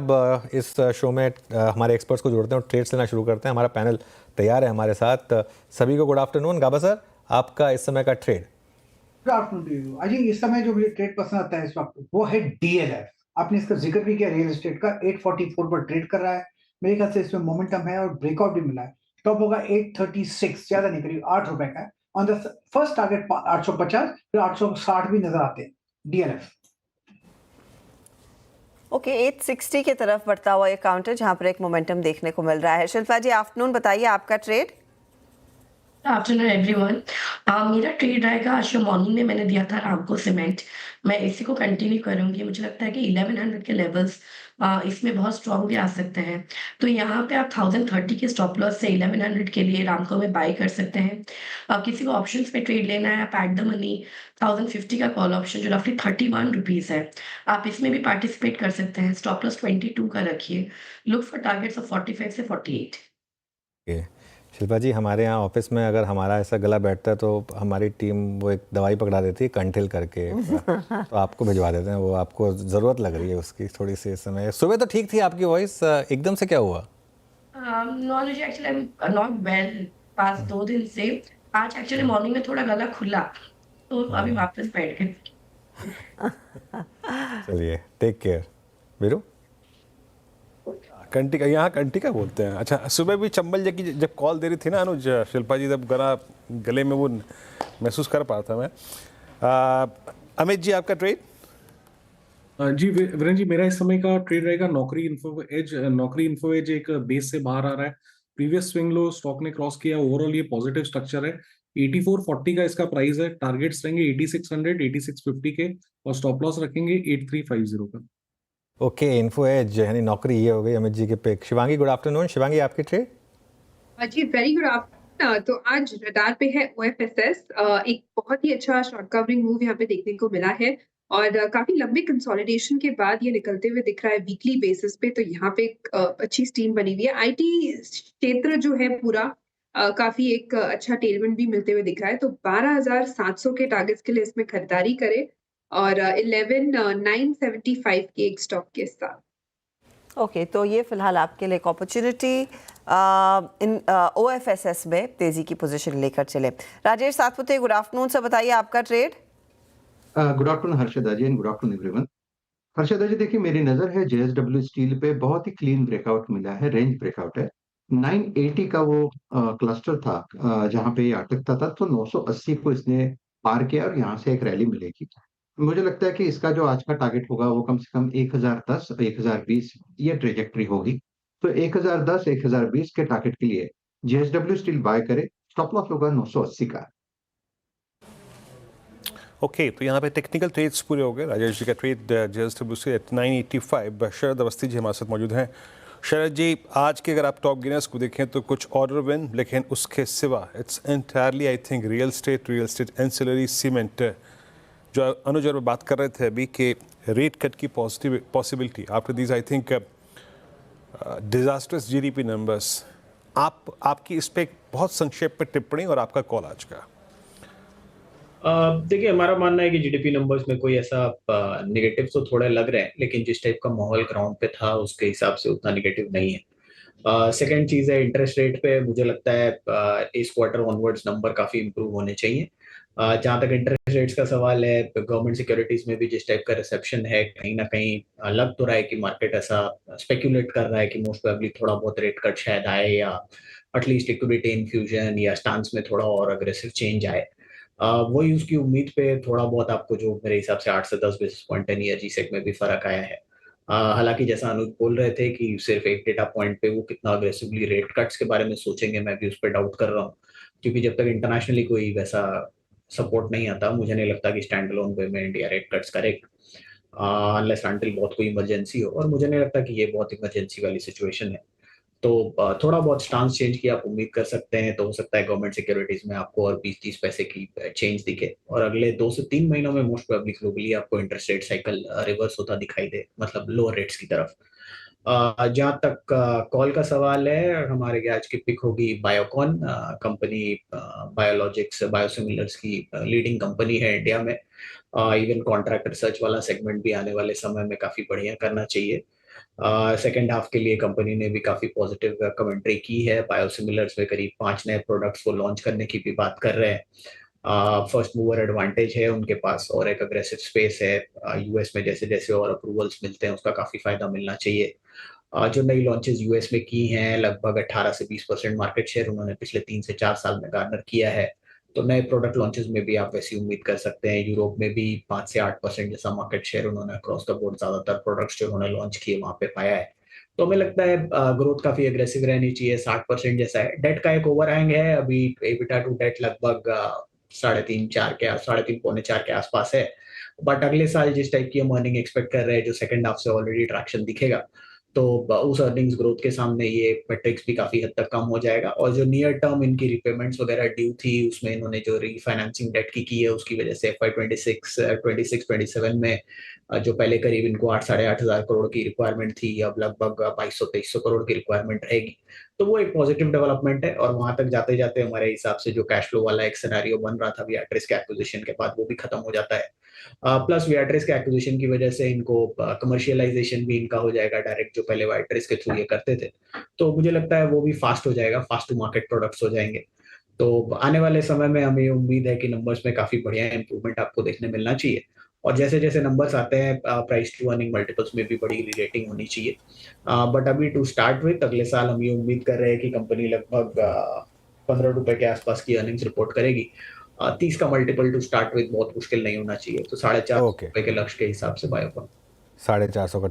अब इस शो में हमारे एक्सपर्ट्स को जोड़ते हैं और ट्रेड्स लेना शुरू करते हैं। हमारा पैनल तैयार है हमारे साथ। सभी को गुड आफ्टरनून। गाबा सर, आपका इस समय का ट्रेड। Good afternoon. अजी, इस समय जो मुझे ट्रेड पसंद आता है इस वक्त वो है डीएलएफ। आपने इसका जिक्र भी किया, रियल एस्टेट का 844 पर ट्रेड कर रहा है। मेरे ख्याल से इसमें मोमेंटम है और ब्रेकआउट भी मिला है। टॉप होगा 836, ज्यादा नहीं, करीब 8 रुपए का है। ऑन द फर्स्ट टारगेट 850, फिर 860 भी नजर आते हैं डीएलएफ। ओके, 860 की तरफ बढ़ता हुआ ये काउंटर जहां पर एक मोमेंटम देखने को मिल रहा है। शिल्पा जी, आफ्टरनून, बताइए आपका ट्रेड। Afternoon everyone. मेरा ट्रेड रहेगा, आज जो मॉर्निंग में मैंने दिया था रामको सीमेंट, मैं इसी को कंटिन्यू करूंगी। मुझे लगता है कि 1100 के लेवल्स इसमें बहुत स्ट्रॉन्ग भी आ सकते हैं। तो यहाँ पे आप 1030 के स्टॉप लॉस से 1100 के लिए रामको में बाई कर सकते हैं। किसी को ऑप्शंस पे ट्रेड लेना है, आप एट द मनी 1050 का कॉल ऑप्शन जो रफली 31 रुपीज है, आप इसमें भी पार्टिसिपेट कर सकते हैं। स्टॉप लॉस 22 का रखिए। लुक फॉर टारगेट्स ऑफ 45 से 48। शिल्पा जी, हमारे यहाँ ऑफिस में अगर हमारा ऐसा गला बैठता है तो हमारी टीम वो एक दवाई पकड़ा देती है कंठिल करके, तो आपको भिजवा देते हैं। वो आपको ज़रूरत लग रही है उसकी थोड़ी सी इस समय। सुबह तो ठीक थी आपकी वॉइस, एकदम से क्या हुआ? Knowledge actually I am not well past 2 दिन से। आज एक्चुअली मॉर्निंग में थोड़ा गला खुला, तो अभी वापस बैठ गए। चलिए, टेक केयर। वीरू, कंटिका, यहाँ कंटिका बोलते हैं। अच्छा, सुबह भी चंबल जी की जब कॉल दे रही थी ना अनुज, शिल्पा जी, जब गले में वो महसूस कर पा रहा था मैं। अमित जी, आपका ट्रेड? जी वीरेंद्र जी, मेरा इस समय का ट्रेड रहेगा नौकरी इन्फो एज। नौकरी इन्फो एज एक बेस से बाहर आ रहा है। प्रीवियस स्विंग लो स्टॉक ने क्रॉस किया। ओवरऑल ये पॉजिटिव स्ट्रक्चर है। 8440 का इसका प्राइस है। टारगेट्स रहेंगे 8600, 8650 के, और स्टॉप लॉस रखेंगे 8350 का। ओके, इन्फो एज यानी नौकरी, ये हो गई अमित जी के pick. Shivangi, good afternoon. Shivangi, आपकी ट्रेड? जी, वेरी गुड आफ्टरनून। तो आज रडार पे है ओएफएसएस। एक बहुत ही अच्छा शॉर्ट कवरिंग मूव यहाँ पे देखने को मिला है और काफी लंबे कंसोलिडेशन के बाद ये निकलते हुए दिख रहा है वीकली बेसिस पे। तो यहाँ पे एक अच्छी स्टीम बनी हुई है। आईटी क्षेत्र जो है पूरा काफी एक अच्छा टेलविंड भी मिलते हुए दिख रहा है। तो 12,700 के टारगेट्स के लिए इसमें खरीदारी करें और 11,975 के एक स्टॉक के साथ। ओके, तो ये फिलहाल आपके लिए एक अपॉर्चुनिटी इन ओएफएसएस में तेजी की पोजीशन लेकर चले। Rajesh Satpute, good afternoon sir, बताइए आपका trade. Good afternoon Harshada ji and good afternoon everyone. Harshada ji, देखिए मेरी नजर है जेएसडब्ल्यू स्टील पे। बहुत ही क्लीन ब्रेकआउट मिला है, रेंज ब्रेकआउट है। 980 का वो क्लस्टर था जहां पे ये अटकता था, तो 980 को इसने पार किया और यहाँ से एक रैली मिलेगी। मुझे लगता है कि इसका जो आज का टारगेट होगा वो कम से कम 1010, 1020 ये ट्रेजेक्ट्री होगी। तो 1010, 1020 के टारगेट के लिए जेएसडब्ल्यू स्टील बाय करे। स्टॉप लॉस होगा 980 का। ओके, तो यहाँ पे टेक्निकल ट्रेड्स पूरे हो गए। राजेश जी का ट्रेड जेएसडब्ल्यू से 985। शरद अवस्थी जी हमारे साथ मौजूद हैं। शरद जी, आज के अगर आप टॉप गेनर्स को देखें तो कुछ ऑर्डर विन, लेकिन उसके सिवा it's entirely I think real estate ancillary cement. जो अनुज और बात कर रहे थे अभी कि रेट कट की possibility after these I think disasters GDP numbers, आपकी इस पे बहुत संक्षेप में टिप्पणी और आपका कॉल आज का। देखिए, हमारा मानना है कि जीडीपी नंबर्स में कोई ऐसा नेगेटिव तो थोड़ा लग रहा है, लेकिन जिस टाइप का माहौल ग्राउंड पे था उसके हिसाब से उतना नेगेटिव नहीं है। सेकंड चीज है इंटरेस्ट रेट पे। मुझे लगता है इस क्वार्टर ऑनवर्ड्स नंबर काफी इंप्रूव होने चाहिए। जहां तक इंटरेस्ट रेट्स का सवाल है, गवर्नमेंट सिक्योरिटीज में भी जिस टाइप का रिसेप्शन है, कहीं ना कहीं लग तो रहा है कि मार्केट ऐसा स्पेक्यूलेट कर रहा है कि मोस्ट प्रोबेबली थोड़ा बहुत रेट कट शायद आए, या एटलीस्ट लिक्विडिटी इन्फ्यूजन या स्टांस में थोड़ा और अग्रेसिव चेंज आए। वही उसकी उम्मीद पे थोड़ा बहुत आपको जो मेरे हिसाब से 8 से 10 बेसिस पॉइंट 10 ईयर जीसेक में भी फर्क आया है। हालांकि जैसा अनुज बोल रहे थे कि सिर्फ एक डेटा पॉइंट पे वो कितना अग्रेसिवली रेट कट्स के बारे में सोचेंगे, मैं भी उस पर डाउट कर रहा हूँ, क्योंकि जब तक इंटरनेशनली कोई वैसा सपोर्ट नहीं आता, मुझे नहीं लगता कि स्टैंड अलोन वे में इंडिया रेट कट्स करेगा, अनलेस अनटिल बहुत कोई इमरजेंसी हो, और मुझे नहीं लगता कि ये बहुत इमरजेंसी वाली सिचुएशन है। तो थोड़ा बहुत स्टांस चेंज की आप उम्मीद कर सकते हैं। तो हो सकता है गवर्नमेंट सिक्योरिटीज में आपको और 20-30 पैसे की चेंज दिखे, और अगले 2 से 3 महीनों में मोस्ट प्रोबेबली ग्लोबली आपको इंटरेस्ट रेट साइकिल रिवर्स होता दिखाई दे, मतलब लोअर रेट्स की तरफ। जहां तक कॉल का सवाल है, हमारे आज की पिक होगी बायोकॉन कंपनी। बायोलॉजिक्स बायोसिमिलर्स की लीडिंग कंपनी है इंडिया में। इवन कॉन्ट्रैक्ट रिसर्च वाला सेगमेंट भी आने वाले समय में काफी बढ़िया करना चाहिए। सेकेंड हाफ के लिए कंपनी ने भी काफी पॉजिटिव कमेंट्री की है। बायोसिमिलर्स में करीब 5 नए प्रोडक्ट्स को लॉन्च करने की भी बात कर रहे हैं। फर्स्ट मूवर एडवांटेज है उनके पास और एक अग्रेसिव स्पेस है। यूएस में जैसे जैसे और अप्रूवल्स मिलते हैं उसका काफी फायदा मिलना चाहिए। जो नई लॉन्चेस यूएस में की हैं लगभग 18 से 20% मार्केट शेयर उन्होंने पिछले 3 से 4 साल में गार्नर किया है। तो नए प्रोडक्ट लॉन्चेस में भी आप वैसी उम्मीद कर सकते हैं। यूरोप में भी 5 से 8% जैसा मार्केट शेयर उन्होंने अक्रॉस द बोर्ड ज्यादातर प्रोडक्ट्स जो उन्होंने लॉन्च किए वहां पे पाया है। तो हमें लगता है ग्रोथ काफी एग्रेसिव रहनी चाहिए। 60% जैसा है। डेट का एक ओवरहैंग है अभी। एबिटा टू डेट लगभग 3.5 पौने 4 के आसपास है। बट अगले साल जिस टाइप की हम अर्निंग एक्सपेक्ट कर रहे हैं जो सेकंड हाफ से ऑलरेडी ट्रैक्शन दिखेगा तो उस अर्निंग्स ग्रोथ के सामने ये मैट्रिक्स भी काफी हद तक कम हो जाएगा। और जो नियर टर्म इनकी रिपेमेंट्स वगैरह ड्यू थी उसमें इन्होंने जो रीफाइनेंसिंग डेट की है उसकी वजह से FY26-27 में जो पहले करीब इनको 8-8.5 हजार करोड़ की रिक्वायरमेंट थी अब लगभग 2200-2300 करोड़ की रिक्वायरमेंट रहेगी। तो वो एक पॉजिटिव डेवलपमेंट है। और वहां तक जाते जाते हमारे हिसाब से जो कैश फ्लो वाला एक सिनेरियो बन रहा था वियाट्रिस के एक्विजिशन के बाद वो भी खत्म हो जाता है। प्लस वियाट्रिस के एक्विजिशन की वजह से इनको कमर्शियलाइजेशन भी इनका हो जाएगा डायरेक्ट जो पहले वियाट्रिस के थ्रू ये करते थे। तो मुझे लगता है वो भी फास्ट हो जाएगा। फास्ट टू मार्केट प्रोडक्ट्स हो जाएंगे। तो आने वाले समय में हमें उम्मीद है कि नंबर्स में काफी बढ़िया इंप्रूवमेंट आपको देखने मिलना चाहिए। और जैसे जैसे नंबर्स आते हैं प्राइस टू अर्निंग मल्टीपल्स में भी बड़ी रेटिंग होनी चाहिए। बट अभी टू स्टार्ट विथ अगले साल हम ये उम्मीद कर रहे हैं कि कंपनी लगभग 15 रुपए के आसपास की अर्निंग्स रिपोर्ट करेगी। 30 का मल्टीपल टू स्टार्ट विथ बहुत मुश्किल नहीं होना चाहिए। तो 4.5 ओके रुपए के लक्ष्य के हिसाब से बायोकॉन 450 का